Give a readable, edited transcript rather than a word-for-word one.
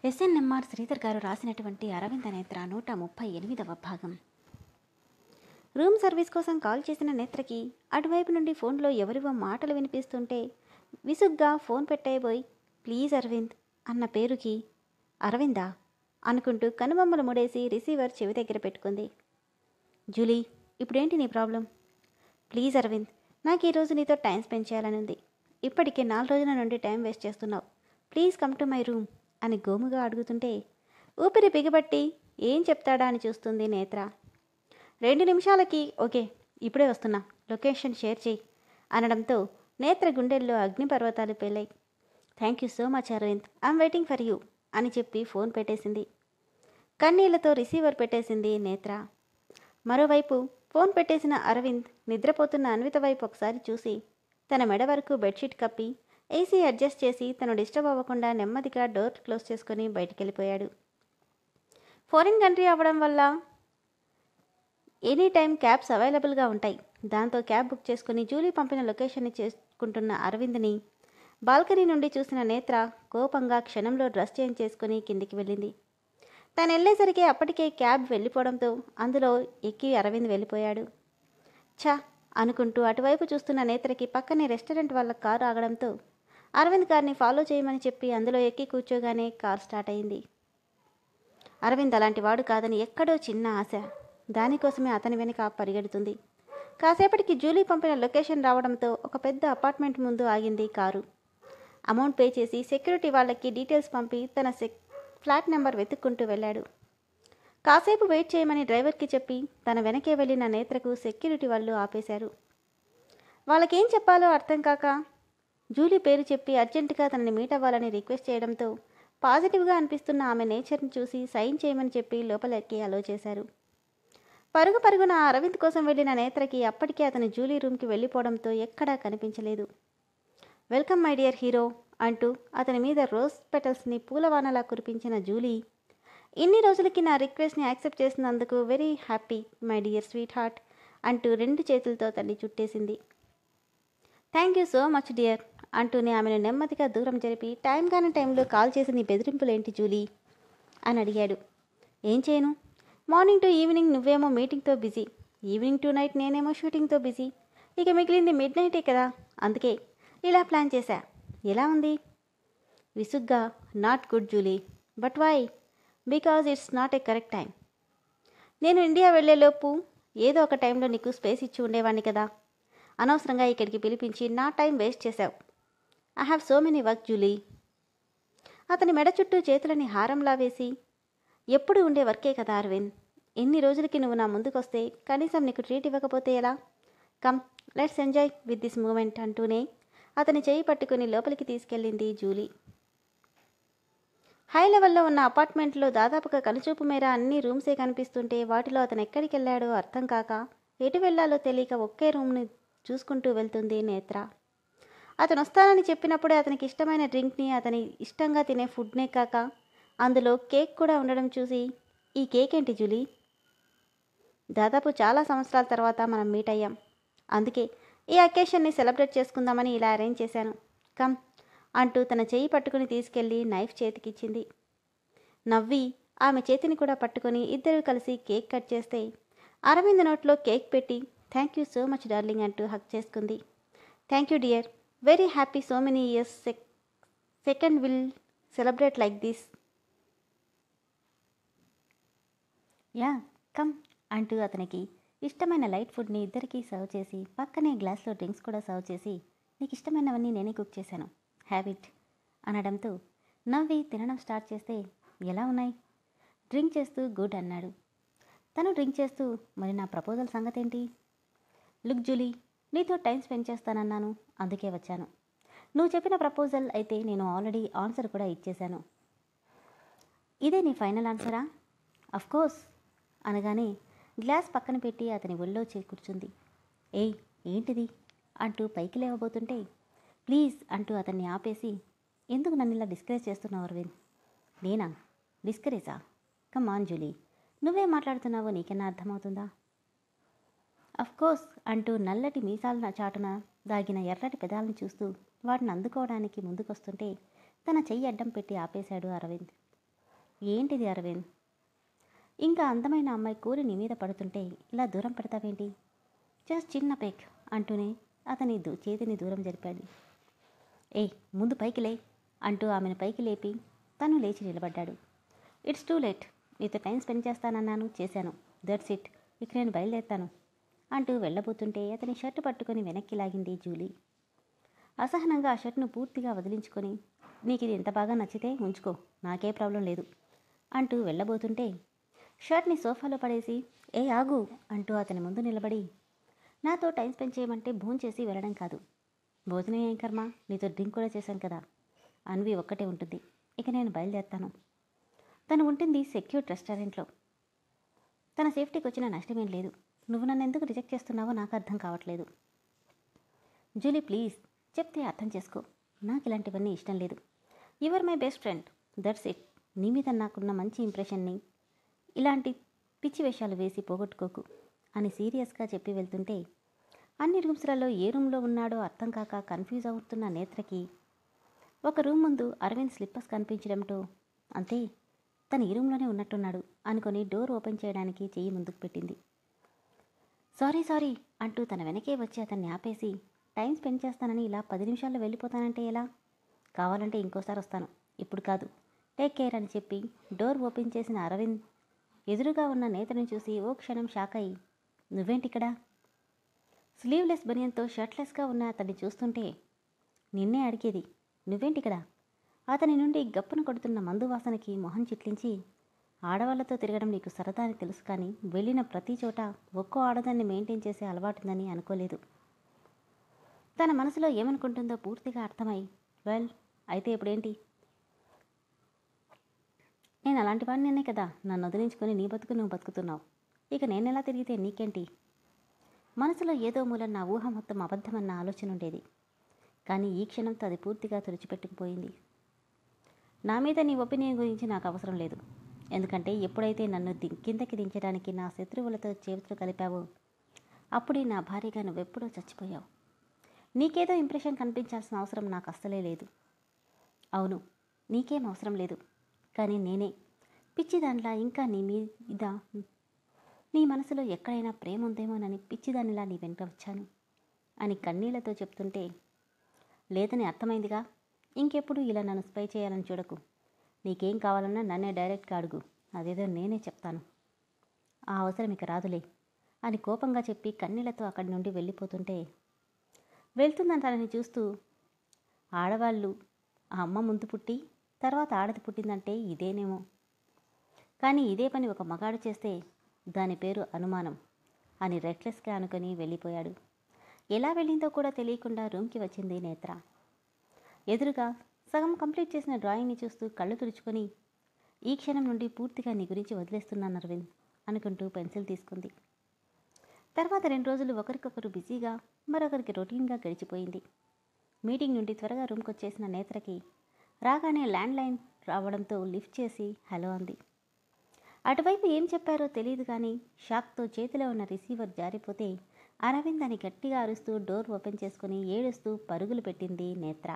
SNMR Sridhar గారు రాసినటువంటి అరవింద నేత్ర 138వ భాగం. రూమ్ సర్వీస్ కోసం కాల్ చేసిన నేత్రకి అటువైపు నుండి ఫోన్లో ఎవరివో మాటలు వినిపిస్తుంటే విసుగ్గా ఫోన్ పెట్టేయబోయి ప్లీజ్ అరవింద్ అన్న పేరుకి అరవిందా అనుకుంటూ కనుబొమ్మలు ముడేసి రిసీవర్ చెవి దగ్గర పెట్టుకుంది. జూలీ, ఇప్పుడేంటి నీ ప్రాబ్లం? ప్లీజ్ అరవింద్, నాకు ఈరోజు నీతో టైం స్పెండ్ చేయాలని ఉంది. ఇప్పటికే 4 రోజుల నుండి టైం వేస్ట్ చేస్తున్నావు. Please come to my room అని గోముగా అడుగుతుంటే ఊపిరి బిగబట్టి ఏం చెప్తాడా అని చూస్తుంది నేత్ర. 2 నిమిషాలకి ఓకే, ఇప్పుడే వస్తున్నా, లొకేషన్ షేర్ చేయి అనడంతో నేత్ర గుండెల్లో అగ్నిపర్వతాలు పేలాయి. Thank you so much Aravind, I'm waiting for you అని చెప్పి ఫోన్ పెట్టేసింది. కన్నీళ్లతో రిసీవర్ పెట్టేసింది నేత్ర. మరోవైపు ఫోన్ పెట్టేసిన అరవింద్ నిద్రపోతున్న అన్విత వైపు ఒకసారి చూసి తన మెడ వరకు బెడ్షీట్ కప్పి ఏసీ అడ్జస్ట్ చేసి తను డిస్టర్బ్ అవ్వకుండా నెమ్మదిగా డోర్ క్లోజ్ చేసుకుని బయటికి వెళ్ళిపోయాడు. ఫారిన్ కంట్రీ అవ్వడం వల్ల ఎనీ టైం క్యాబ్స్ అవైలబుల్గా ఉంటాయి. దాంతో క్యాబ్ బుక్ చేసుకుని జూలీ పంపిన లొకేషన్ని చేసుకుంటున్న అరవింద్ని బాల్కనీ నుండి చూసిన నేత్ర కోపంగా క్షణంలో డ్రెస్ చేంజ్ చేసుకుని కిందికి వెళ్ళింది. తను వెళ్ళేసరికి అప్పటికే క్యాబ్ వెళ్ళిపోవడంతో అందులో ఎక్కి అరవింద్ వెళ్ళిపోయాడు. ఛా అనుకుంటూ అటువైపు చూస్తున్న నేత్రకి పక్కనే రెస్టారెంట్ వాళ్ళ కారు ఆగడంతో అరవింద్ కార్ని ఫాలో చేయమని చెప్పి అందులో ఎక్కి కూర్చోగానే కార్ స్టార్ట్ అయింది. అరవింద్ అలాంటి వాడు కాదని ఎక్కడో చిన్న ఆశ, దానికోసమే అతని వెనుక పరిగెడుతుంది. కాసేపటికి జూలీ పంపిన లొకేషన్ రావడంతో ఒక పెద్ద అపార్ట్మెంట్ ముందు ఆగింది కారు. అమౌంట్ పే చేసి సెక్యూరిటీ వాళ్ళకి డీటెయిల్స్ పంపి తన ఫ్లాట్ నెంబర్ వెతుక్కుంటూ వెళ్ళాడు. కాసేపు వెయిట్ చేయమని డ్రైవర్కి చెప్పి తన వెనకే వెళ్ళిన నేత్రకు సెక్యూరిటీ వాళ్ళు ఆపేశారు. వాళ్ళకేం చెప్పాలో అర్థం కాక జూలీ పేరు చెప్పి అర్జెంటుగా తనని మీట్ అవ్వాలని రిక్వెస్ట్ చేయడంతో పాజిటివ్గా అనిపిస్తున్న ఆమె నేచర్ని చూసి సైన్ చేయమని చెప్పి లోపలికి అలో చేశారు. పరుగు పరుగున అరవింద్ కోసం వెళ్ళిన నేత్రకి అప్పటికే అతను జూలీ రూమ్కి వెళ్ళిపోవడంతో ఎక్కడా కనిపించలేదు. వెల్కమ్ మై డియర్ హీరో అంటూ అతని మీద రోజ్ పెటల్స్ని పూలవానలా కురిపించిన జూలీ, ఇన్ని రోజులకి నా రిక్వెస్ట్ని యాక్సెప్ట్ చేసినందుకు very happy my dear sweet heart అంటూ 2 చేతులతో తల్లి చుట్టేసింది. Thank you so much dear అంటూనే ఆమెను నెమ్మదిగా దూరం జరిపి టైం కాని టైంలో కాల్ చేసి నీ బెదిరింపులేంటి జూలీ అని అడిగాడు. ఏం చేయను, మార్నింగ్ టు ఈవినింగ్ నువ్వేమో మీటింగ్తో బిజీ, ఈవినింగ్ టు నైట్ నేనేమో షూటింగ్తో బిజీ, ఇక మిగిలింది మిడ్ నైటే కదా, అందుకే ఇలా ప్లాన్ చేశా. ఎలా ఉంది? విసుగ్గా not good Julie, but why? Because it's not a correct time. నేను ఇండియా వెళ్ళేలోపు ఏదో ఒక టైంలో నీకు స్పేస్ ఇచ్చి ఉండేవాడిని కదా, అనవసరంగా ఇక్కడికి పిలిపించి నా టైం వేస్ట్ చేశావు. I have so many work Julie. అతని మెడ చుట్టూ చేతులని హారంలా వేసి ఎప్పుడు ఉండే వర్కే కదా అరవింద్, ఎన్ని రోజులకి నువ్వు నా ముందుకొస్తే కనీసం నీకు ట్రీట్ ఇవ్వకపోతే ఎలా? Come let's enjoy with this moment అంటూనే అతని చేయి పట్టుకుని లోపలికి తీసుకెళ్ళింది జూలీ. హై లెవెల్లో ఉన్న అపార్ట్మెంట్లో దాదాపుగా కనుచూపు మేర అన్ని రూమ్సే కనిపిస్తుంటే వాటిలో అతను ఎక్కడికి వెళ్ళాడో అర్థం కాక ఎటు వెళ్లాలో తెలియక ఒకే రూమ్ని చూసుకుంటూ వెళ్తుంది నేత్ర. అతను వస్తానని చెప్పినప్పుడే అతనికి ఇష్టమైన డ్రింక్ని, అతని ఇష్టంగా తినే ఫుడ్నే కాక అందులో కేక్ కూడా ఉండడం చూసి ఈ కేక్ ఏంటి జూలీ? దాదాపు చాలా సంవత్సరాల తర్వాత మనం మీట్ అయ్యాం, అందుకే ఈ అకేషన్ని సెలబ్రేట్ చేసుకుందామని ఇలా అరేంజ్ చేశాను. కమ్ అంటూ తన చేయి పట్టుకుని తీసుకెళ్లి నైఫ్ చేతికిచ్చింది. నవ్వి ఆమె చేతిని కూడా పట్టుకొని ఇద్దరు కలిసి కేక్ కట్ చేస్తే అరవింద్ నోట్లో కేక్ పెట్టి thank you so much darling అంటూ హక్ చేసుకుంది. Thank you dear, very happy so many years second will celebrate like this. Yeah come అంటూ అతనికి ఇష్టమైన లైట్ ఫుడ్ని ఇద్దరికీ సర్వ్ చేసి పక్కనే గ్లాస్లో డ్రింక్స్ కూడా సర్వ్ చేసి నీకు ఇష్టమైనవన్నీ నేనే కుక్ చేశాను, హ్యావ్ ఇట్ అనడంతో నవ్వి తినడం స్టార్ట్ చేస్తే ఎలా ఉన్నాయి? డ్రింక్ చేస్తూ గుడ్ అన్నాడు. తను డ్రింక్ చేస్తూ మరి నా ప్రపోజల్ సంగతి ఏంటి? లుక్ జూలీ, నీతో టైం స్పెండ్ చేస్తానన్నాను, అందుకే వచ్చాను. నువ్వు చెప్పిన ప్రపోజల్ అయితే నేను ఆల్రెడీ ఆన్సర్ కూడా ఇచ్చేశాను. ఇదే నీ ఫైనల్ ఆన్సరా? అఫ్కోర్స్ అనగానే గ్లాస్ పక్కన పెట్టి అతని ఒళ్ళో కూర్చుంది. ఏయ్ ఏంటిది అంటూ పైకి లేవబోతుంటే ప్లీజ్ అంటూ అతన్ని ఆపేసి ఎందుకు నన్ను ఇలా డిస్కరేజ్ చేస్తున్నావు అరవింద్? నేనా డిస్కరేజా? కమ్ ఆన్ జూలీ, నువ్వే మాట్లాడుతున్నావో నీకన్నా అర్థమవుతుందా? అఫ్కోర్స్ అంటూ నల్లటి మీసాల చాటున దాగిన ఎర్రటి పెదాలను చూస్తూ వాటిని అందుకోవడానికి ముందుకొస్తుంటే తన చెయ్యి అడ్డం పెట్టి ఆపేశాడు అరవింద్. ఏంటిది అరవింద్? ఇంకా అందమైన అమ్మాయి కూరి నీ మీద పడుతుంటే ఇలా దూరం పెడతావేంటి? జస్ట్ చిన్న పెక్ అంటూనే అతని చేతిని దూరం జరిపాడు. ఏయ్, ముందు పైకి లే అంటూ ఆమెను పైకి లేపి తను లేచి నిలబడ్డాడు. It's too late. నీతో టైం స్పెండ్ చేస్తానన్నాను, చేశాను. That's it. ఇక నేను బయలుదేరుతాను అంటూ వెళ్ళబోతుంటే అతని షర్టు పట్టుకొని వెనక్కి లాగింది జూలీ. అసహనంగా ఆ షర్ట్ను పూర్తిగా వదిలించుకొని, నీకు ఇది ఎంత బాగా నచ్చితే ఉంచుకో, నాకే ప్రాబ్లం లేదు అంటూ వెళ్ళబోతుంటే షర్ట్ని సోఫాలో పడేసి, ఏ ఆగు అంటూ అతని ముందు నిలబడి, నాతో టైం స్పెండ్ చేయమంటే భోంచేసి వెళ్ళడం కాదు. భోజనం ఏం కర్మ, నీతో డ్రింక్ కూడా చేశాను కదా. అన్వి ఒక్కటే ఉంటుంది. ఇక నేను బయలుదేరుతాను. తను ఉంటుంది సెక్యూర్డ్ రెస్టారెంట్లో. తన సేఫ్టీకి వచ్చిన నష్టమేం లేదు. నువ్వు నన్ను ఎందుకు రిజెక్ట్ చేస్తున్నావో నాకు అర్థం కావట్లేదు. జూలీ ప్లీజ్, చెప్తే అర్థం చేసుకో. నాకు ఇలాంటివన్నీ ఇష్టం లేదు. Your my best friend, that's it. నీ మీద నాకున్న మంచి ఇంప్రెషన్ని ఇలాంటి పిచ్చి వేషాలు వేసి పోగొట్టుకోకు అని సీరియస్గా చెప్పి వెళ్తుంటే అన్ని రూమ్స్లలో ఏ రూమ్లో ఉన్నాడో అర్థం కాక కన్ఫ్యూజ్ అవుతున్న నేత్రకి ఒక రూమ్ ముందు అరవింద్ స్లిప్పర్స్ కనిపించడంతో, అంతే తను ఈ రూమ్లోనే ఉన్నట్టున్నాడు అనుకొని డోర్ ఓపెన్ చేయడానికి చెయ్యి ముందుకు పెట్టింది. సారీ అంటూ తన వెనకే వచ్చి అతన్ని ఆపేసి, టైం స్పెండ్ చేస్తానని ఇలా 10 నిమిషాల్లో వెళ్ళిపోతానంటే ఎలా? కావాలంటే ఇంకోసారి వస్తాను, ఇప్పుడు కాదు, టేక్ కేర్ అని చెప్పి డోర్ ఓపెన్ చేసిన అరవింద్ ఎదురుగా ఉన్న నేతను చూసి ఓ క్షణం షాక్ అయ్యి, నువ్వేంటిక్కడ? స్లీవ్లెస్ బనియన్తో షర్ట్లెస్గా ఉన్న అతన్ని చూస్తుంటే, నిన్నే అడిగేది, నువ్వేంటిక్కడ? అతని నుండి గప్పున కొడుతున్న మందు వాసనకి మొహం చిట్లించి, ఆడవాళ్లతో తిరగడం నీకు సరదా అని తెలుసు, కానీ వెళ్ళిన ప్రతి చోట ఒక్కో ఆడదాన్ని మెయింటైన్ చేసే అలవాటుందని అనుకోలేదు. తన మనసులో ఏమనుకుంటుందో పూర్తిగా అర్థమై, వెల్ అయితే ఇప్పుడేంటి? నేను అలాంటి వాడినే కదా, నన్ను వదిలించుకొని నీ బతుకు నువ్వు బతుకుతున్నావు. ఇక నేనెలా తిరిగితే నీకేంటి? మనసులో ఏదో మూలం నా ఊహ మొత్తం అబద్ధమన్న ఆలోచన ఉండేది. కానీ ఈ క్షణంతో అది పూర్తిగా తుడిచిపెట్టుకుపోయింది. నా మీద నీ ఒపీనియన్ గురించి నాకు అవసరం లేదు. ఎందుకంటే ఎప్పుడైతే నన్ను కిందకి దించడానికి నా శత్రువులతో చేతులు కలిపావో అప్పుడే నా భార్యగా నువ్వెప్పుడో చచ్చిపోయావు. నీకేదో ఇంప్రెషన్ కనిపించాల్సిన అవసరం నాకు అస్సలే లేదు. అవును, నీకేం అవసరం లేదు. కానీ నేనే పిచ్చిదానిలా ఇంకా నీ మీద నీ మనసులో ఎక్కడైనా ప్రేమ ఉందేమోనని పిచ్చిదానిలా నీ వెంట వచ్చాను అని కన్నీళ్లతో చెప్తుంటే, లేదని అర్థమైందిగా, ఇంకెప్పుడు ఇలా నన్ను స్పై చేయాలని చూడకు. నీకేం కావాలన్నా నన్నే డైరెక్ట్గా అడుగు, అదేదో నేనే చెప్తాను. ఆ అవసరం ఇక రాదులే అని కోపంగా చెప్పి కన్నీళ్లతో అక్కడి నుండి వెళ్ళిపోతుంటే, వెళ్తుందంటానని చూస్తూ, ఆడవాళ్ళు ఆ అమ్మ ముందు పుట్టి తర్వాత ఆడది పుట్టిందంటే ఇదేనేమో, కానీ ఇదే పని ఒక మగాడు చేస్తే దాని పేరు అనుమానం అని రెక్లెస్గా అనుకొని వెళ్ళిపోయాడు. ఎలా వెళ్ళిందో కూడా తెలియకుండా రూమ్కి వచ్చింది నేత్ర. ఎదురుగా సగం కంప్లీట్ చేసిన డ్రాయింగ్ని చూస్తూ కళ్ళు తుడుచుకొని, ఈ క్షణం నుండి పూర్తిగా నీ గురించి వదిలేస్తున్నాను అరవింద్ అనుకుంటూ పెన్సిల్ తీసుకుంది. తర్వాత 2 రోజులు ఒకరికొకరు బిజీగా మరొకరికి రొటీన్గా గడిచిపోయింది. మీటింగ్ నుండి త్వరగా రూమ్కి వచ్చేసిన నేత్రకి రాగానే ల్యాండ్లైన్ రావడంతో లిఫ్ట్ చేసి హలో అంది. అటువైపు ఏం చెప్పారో తెలియదు కానీ షాక్తో చేతిలో ఉన్న రిసీవర్ జారిపోతే అరవింద్ అని గట్టిగా అరుస్తూ డోర్ ఓపెన్ చేసుకుని ఏడుస్తూ పరుగులు పెట్టింది నేత్ర.